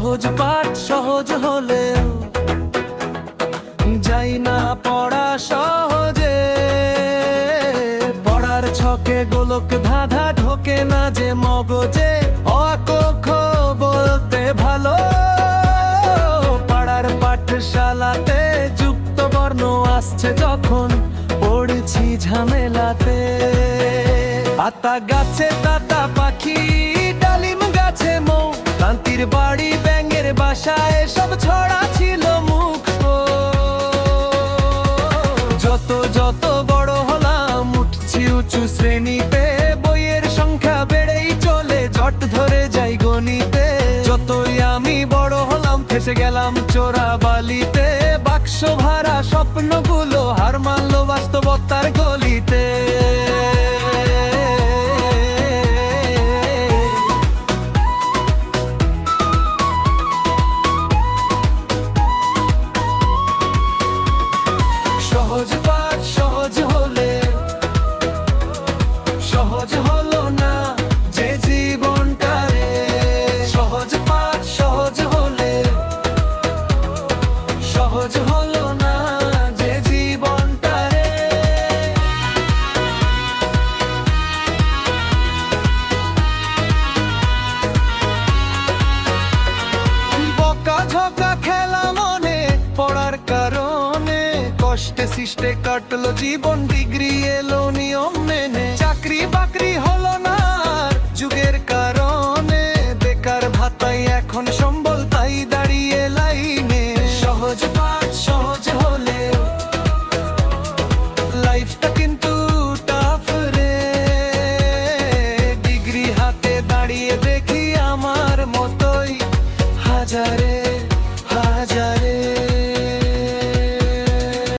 সহজ পাঠ সহজ হলেও যাই না পড়া সহজে। পড়ার ছকে গোলক ধাঁধা ঢোকে না যে মগজে। অ ক খ বলতে ভালো পাড়ার পাঠশালাতে যুক্ত বর্ণ আসছে যখন পড়েছি ঝামেলাতে। আতা গাছে তাতা পাখি, ডালিম গাছে মৌ, কান্তির বাড়ি ব্যাঙের বাসায় সব ছড়া ছিল মুখ। যত যত বড় হলাম উঠছি উঁচু শ্রেণীতে, বইয়ের সংখ্যা বেড়েই চলে জট ধরে যাই গণিতে। যতই আমি বড় হলাম ফেসে গেলাম চোরা বালিতে, বাক্স ভাড়া স্বপ্নগুলো হার মানলো বাস্তবতার গলিতে। সহজ পাঠ সহজ হলে সহজ হলো না যে জীবনটা রে। সহজ পাঠ সহজ হলে সহজ হলো না যে জীবনটা রে। বকাঝকা খেলা মনে পড়ার কারণে, কষ্টে সৃষ্টে কাটলো জীবন, ডিগ্রি এলো নিয়ম মেনে। চাকরি বাকরি হলো না আর যুগের কারণে, বেকার ভাতাই এখন সম্বল তাই দাঁড়িয়ে লাইনে। সহজ পাঠ সহজ হলে লাইফটা কিন্তু টাফ রে। ডিগ্রি হাতে দাঁড়িয়ে দেখি আমার মতোই হাজারে